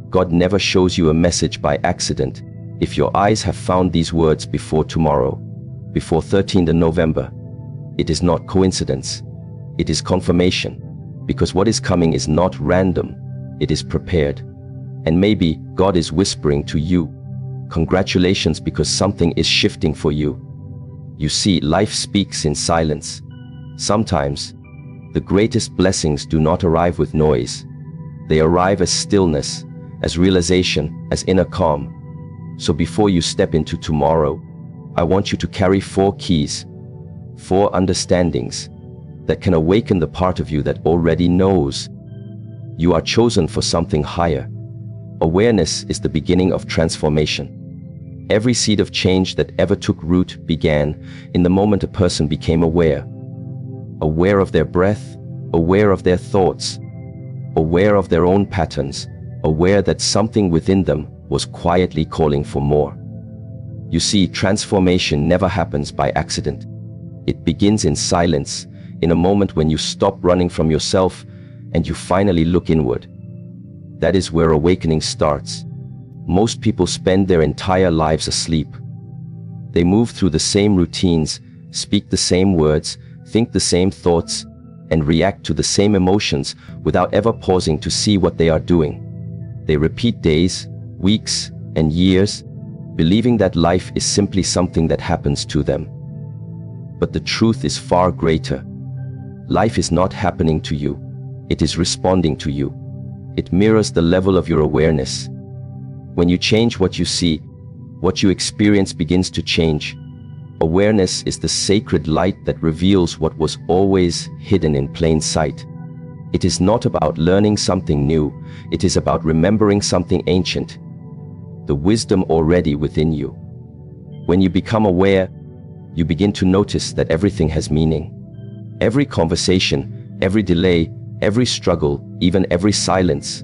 God never shows you a message by accident. If your eyes have found these words before tomorrow, before 13th November, it is not coincidence. It is confirmation. Because what is coming is not random. It is prepared. And maybe God is whispering to you, congratulations, because something is shifting for you. You see, life speaks in silence. Sometimes, the greatest blessings do not arrive with noise. They arrive as stillness, as realization, as inner calm. So before you step into tomorrow, I want you to carry 4 keys, 4 understandings that can awaken the part of you that already knows. You are chosen for something higher. Awareness is the beginning of transformation. Every seed of change that ever took root began in the moment a person became aware. Aware of their breath, aware of their thoughts, aware of their own patterns, aware that something within them was quietly calling for more. You see, transformation never happens by accident. It begins in silence, in a moment when you stop running from yourself and you finally look inward. That is where awakening starts. Most people spend their entire lives asleep. They move through the same routines, speak the same words, think the same thoughts, and react to the same emotions without ever pausing to see what they are doing. They repeat days, weeks, and years, believing that life is simply something that happens to them. But the truth is far greater. Life is not happening to you. It is responding to you. It mirrors the level of your awareness. When you change what you see, what you experience begins to change. Awareness is the sacred light that reveals what was always hidden in plain sight. It is not about learning something new. It is about remembering something ancient, the wisdom already within you. When you become aware, you begin to notice that everything has meaning. Every conversation, every delay, every struggle, even every silence,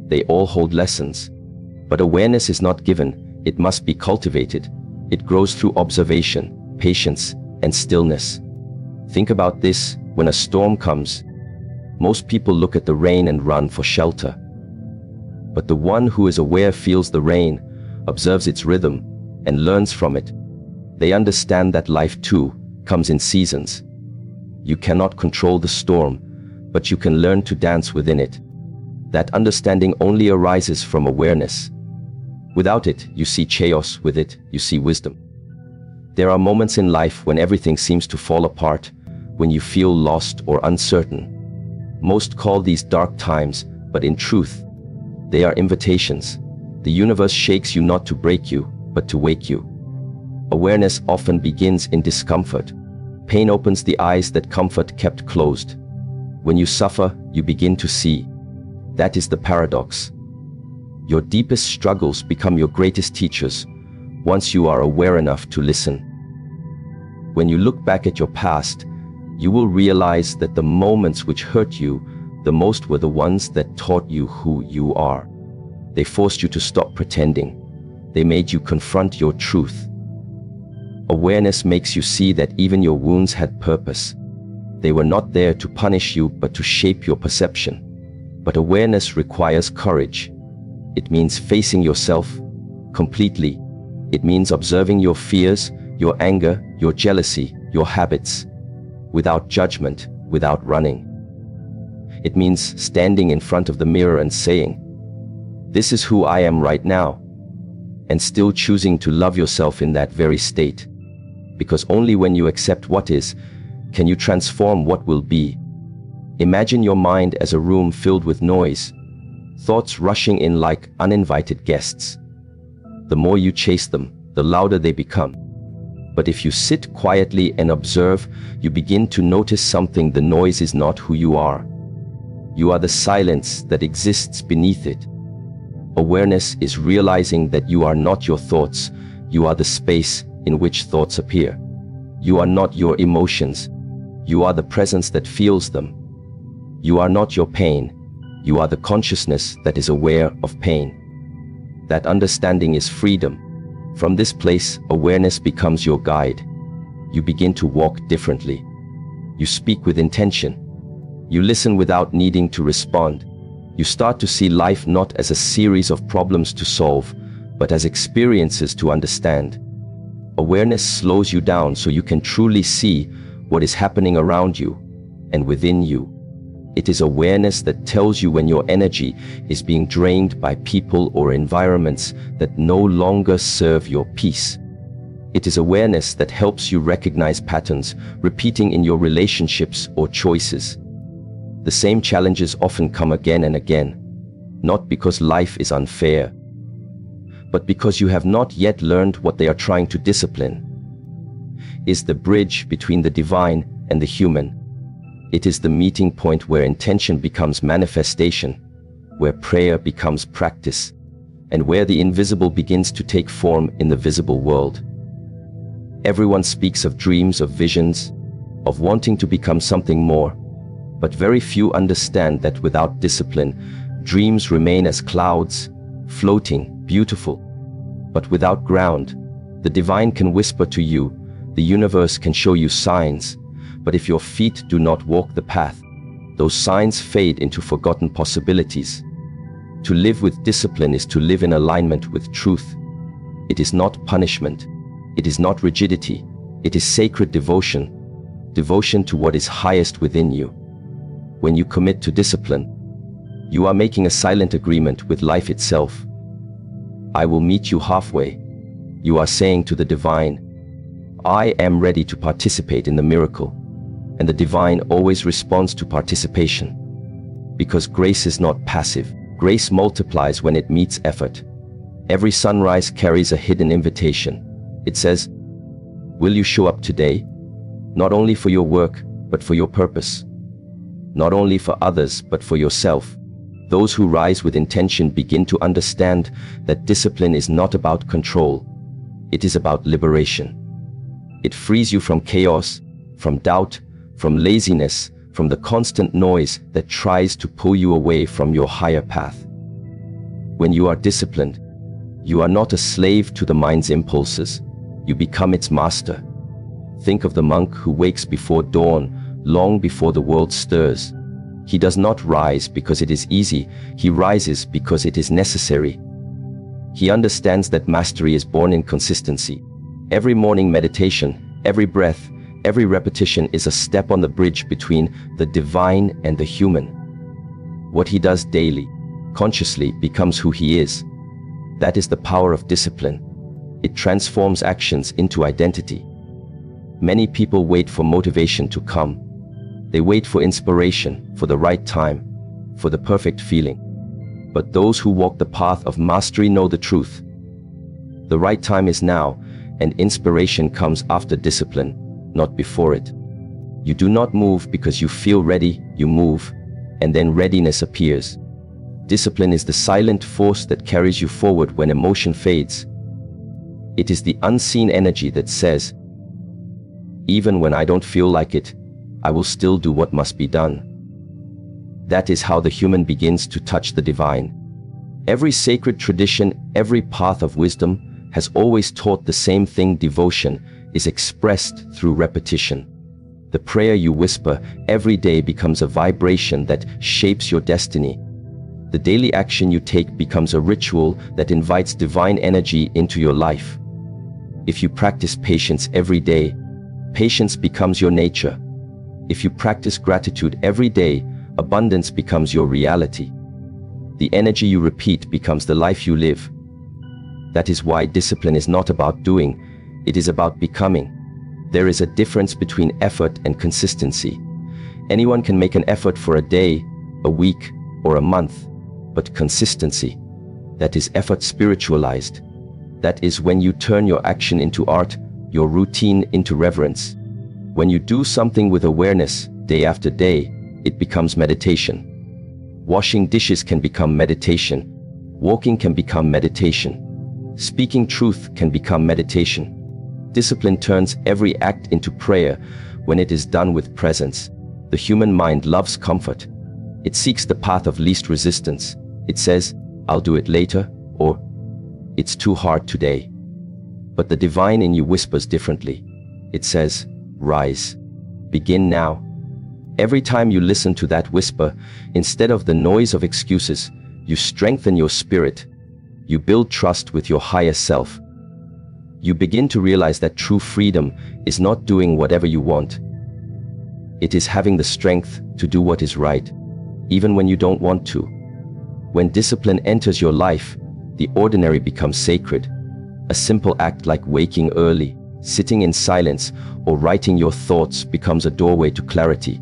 they all hold lessons. But awareness is not given, it must be cultivated. It grows through observation, patience, and stillness. Think about this: when a storm comes, most people look at the rain and run for shelter. But the one who is aware feels the rain, observes its rhythm, and learns from it. They understand that life too comes in seasons. You cannot control the storm, but you can learn to dance within it. That understanding only arises from awareness. Without it, you see chaos. With it, you see wisdom. There are moments in life when everything seems to fall apart, when you feel lost or uncertain. Most call these dark times, but in truth, they are invitations. The universe shakes you not to break you, but to wake you. Awareness often begins in discomfort. Pain opens the eyes that comfort kept closed. When you suffer, you begin to see. That is the paradox. Your deepest struggles become your greatest teachers, once you are aware enough to listen. When you look back at your past, you will realize that the moments which hurt you the most were the ones that taught you who you are. They forced you to stop pretending. They made you confront your truth. Awareness makes you see that even your wounds had purpose. They were not there to punish you, but to shape your perception. But awareness requires courage. It means facing yourself completely. It means observing your fears, your anger, your jealousy, your habits, without judgment, without running. It means standing in front of the mirror and saying, "This is who I am right now," and still choosing to love yourself in that very state. Because only when you accept what is, can you transform what will be. Imagine your mind as a room filled with noise, thoughts rushing in like uninvited guests. The more you chase them, the louder they become. But if you sit quietly and observe, you begin to notice something. The noise is not who you are. You are the silence that exists beneath it. Awareness is realizing that you are not your thoughts. You are the space in which thoughts appear. You are not your emotions. You are the presence that feels them. You are not your pain. You are the consciousness that is aware of pain. That understanding is freedom. From this place, awareness becomes your guide. You begin to walk differently. You speak with intention. You listen without needing to respond. You start to see life not as a series of problems to solve, but as experiences to understand. Awareness slows you down so you can truly see what is happening around you and within you. It is awareness that tells you when your energy is being drained by people or environments that no longer serve your peace. It is awareness that helps you recognize patterns repeating in your relationships or choices. The same challenges often come again and again, not because life is unfair, but because you have not yet learned what they are trying to discipline. Is the bridge between the divine and the human. It is the meeting point where intention becomes manifestation, where prayer becomes practice, and where the invisible begins to take form in the visible world. Everyone speaks of dreams, of visions, of wanting to become something more, but very few understand that without discipline, dreams remain as clouds, floating, beautiful. But without ground, the divine can whisper to you, the universe can show you signs, but if your feet do not walk the path, those signs fade into forgotten possibilities. To live with discipline is to live in alignment with truth. It is not punishment. It is not rigidity. It is sacred devotion, devotion to what is highest within you. When you commit to discipline, you are making a silent agreement with life itself. I will meet you halfway. You are saying to the divine, I am ready to participate in the miracle. And the divine always responds to participation. Because grace is not passive. Grace multiplies when it meets effort. Every sunrise carries a hidden invitation. It says, will you show up today? Not only for your work, but for your purpose. Not only for others, but for yourself. Those who rise with intention begin to understand that discipline is not about control. It is about liberation. It frees you from chaos, from doubt, from laziness, from the constant noise that tries to pull you away from your higher path. When you are disciplined, you are not a slave to the mind's impulses. You become its master. Think of the monk who wakes before dawn, long before the world stirs. He does not rise because it is easy. He rises because it is necessary. He understands that mastery is born in consistency. Every morning meditation, every breath, every repetition is a step on the bridge between the divine and the human. What he does daily, consciously, becomes who he is. That is the power of discipline. It transforms actions into identity. Many people wait for motivation to come. They wait for inspiration, for the right time, for the perfect feeling. But those who walk the path of mastery know the truth. The right time is now, and inspiration comes after discipline, not before it. You do not move because you feel ready, you move, and then readiness appears. Discipline is the silent force that carries you forward when emotion fades. It is the unseen energy that says, even when I don't feel like it, I will still do what must be done. That is how the human begins to touch the divine. Every sacred tradition, every path of wisdom has always taught the same thing. Devotion is expressed through repetition. The prayer you whisper every day becomes a vibration that shapes your destiny. The daily action you take becomes a ritual that invites divine energy into your life. If you practice patience every day, patience becomes your nature. If you practice gratitude every day, abundance becomes your reality. The energy you repeat becomes the life you live. That is why discipline is not about doing, it is about becoming. There is a difference between effort and consistency. Anyone can make an effort for a day, a week, or a month, but consistency, that is effort spiritualized. That is when you turn your action into art, your routine into reverence. When you do something with awareness, day after day, it becomes meditation. Washing dishes can become meditation. Walking can become meditation. Speaking truth can become meditation. Discipline turns every act into prayer when it is done with presence. The human mind loves comfort. It seeks the path of least resistance. It says, I'll do it later, or it's too hard today. But the divine in you whispers differently. It says, rise. Begin now. Every time you listen to that whisper, instead of the noise of excuses, you strengthen your spirit. You build trust with your higher self. You begin to realize that true freedom is not doing whatever you want. It is having the strength to do what is right, even when you don't want to. When discipline enters your life, the ordinary becomes sacred. A simple act like waking early, sitting in silence, or writing your thoughts becomes a doorway to clarity.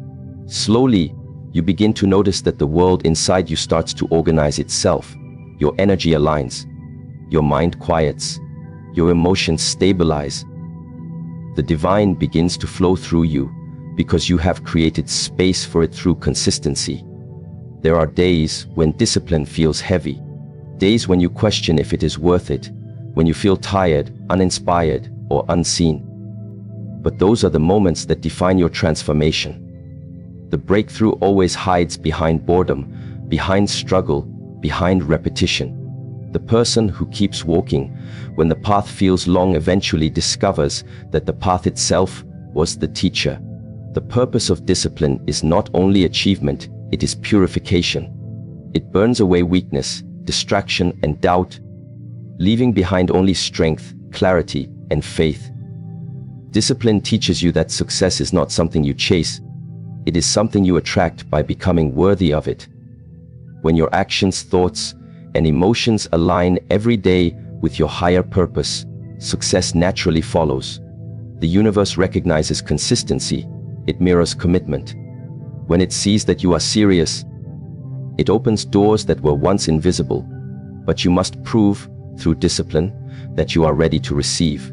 Slowly, you begin to notice that the world inside you starts to organize itself. Your energy aligns. Your mind quiets. Your emotions stabilize. The divine begins to flow through you because you have created space for it through consistency. There are days when discipline feels heavy, days when you question if it is worth it, when you feel tired, uninspired, or unseen. But those are the moments that define your transformation. The breakthrough always hides behind boredom, behind struggle, behind repetition. The person who keeps walking when the path feels long eventually discovers that the path itself was the teacher. The purpose of discipline is not only achievement, it is purification. It burns away weakness, distraction, and doubt, leaving behind only strength, clarity, and faith. Discipline teaches you that success is not something you chase. It is something you attract by becoming worthy of it. When your actions, thoughts, and emotions align every day with your higher purpose, success naturally follows. The universe recognizes consistency. It mirrors commitment. When it sees that you are serious, it opens doors that were once invisible. But you must prove, through discipline, that you are ready to receive.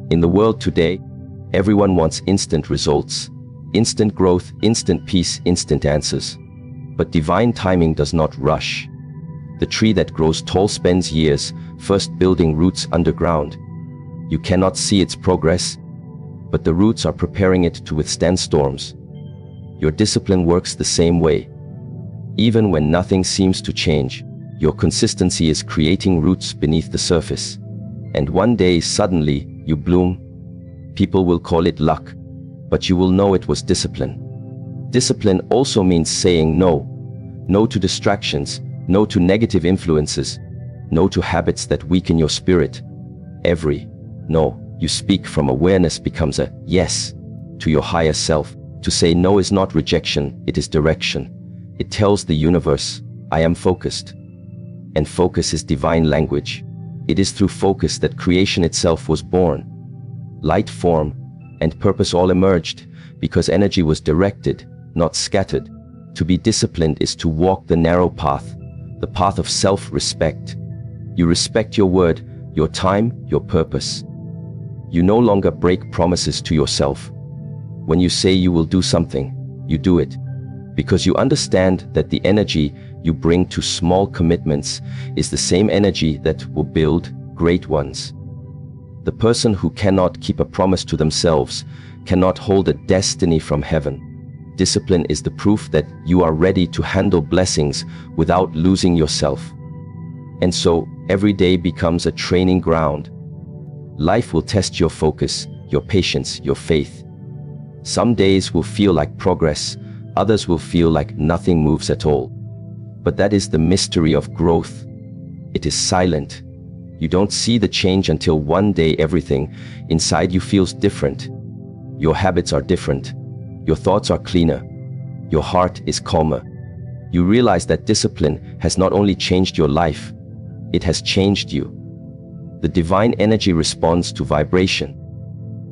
In the world today, everyone wants instant results, instant growth, instant peace, instant answers. But divine timing does not rush. The tree that grows tall spends years first building roots underground. You cannot see its progress, but the roots are preparing it to withstand storms. Your discipline works the same way. Even when nothing seems to change, your consistency is creating roots beneath the surface. And one day, suddenly, you bloom. People will call it luck, but you will know it was discipline. Discipline also means saying no. No to distractions, no to negative influences, no to habits that weaken your spirit. Every no you speak from awareness becomes a yes to your higher self. To say no is not rejection, it is direction. It tells the universe, I am focused. And focus is divine language. It is through focus that creation itself was born. Light, form, and purpose all emerged because energy was directed, not scattered. To be disciplined is to walk the narrow path, the path of self-respect. You respect your word, your time, your purpose. You no longer break promises to yourself. When you say you will do something, you do it. Because you understand that the energy you bring to small commitments is the same energy that will build great ones. The person who cannot keep a promise to themselves cannot hold a destiny from heaven. Discipline is the proof that you are ready to handle blessings without losing yourself. And so, every day becomes a training ground. Life will test your focus, your patience, your faith. Some days will feel like progress, others will feel like nothing moves at all. But that is the mystery of growth. It is silent. You don't see the change until one day everything inside you feels different. Your habits are different. Your thoughts are cleaner. Your heart is calmer. You realize that discipline has not only changed your life, it has changed you. The divine energy responds to vibration.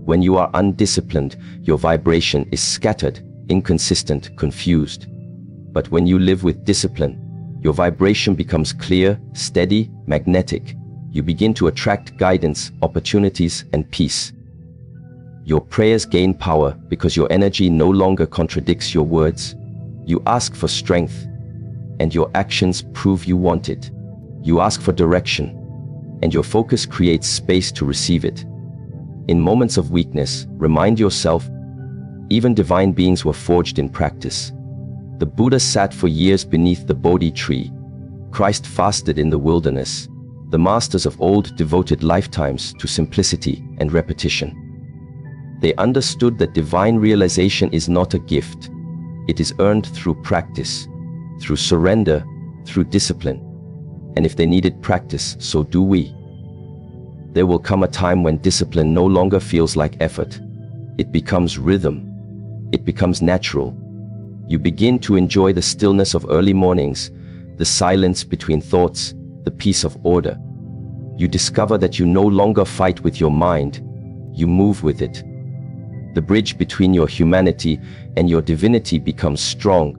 When you are undisciplined, your vibration is scattered, inconsistent, confused. But when you live with discipline, your vibration becomes clear, steady, magnetic. You begin to attract guidance, opportunities, and peace. Your prayers gain power because your energy no longer contradicts your words. You ask for strength, and your actions prove you want it. You ask for direction, and your focus creates space to receive it. In moments of weakness, remind yourself, even divine beings were forged in practice. The Buddha sat for years beneath the Bodhi tree. Christ fasted in the wilderness. The masters of old devoted lifetimes to simplicity and repetition. They understood that divine realization is not a gift. It is earned through practice, through surrender, through discipline. And if they needed practice, so do we. There will come a time when discipline no longer feels like effort. It becomes rhythm. It becomes natural. You begin to enjoy the stillness of early mornings, the silence between thoughts, the peace of order. You discover that you no longer fight with your mind, you move with it. The bridge between your humanity and your divinity becomes strong,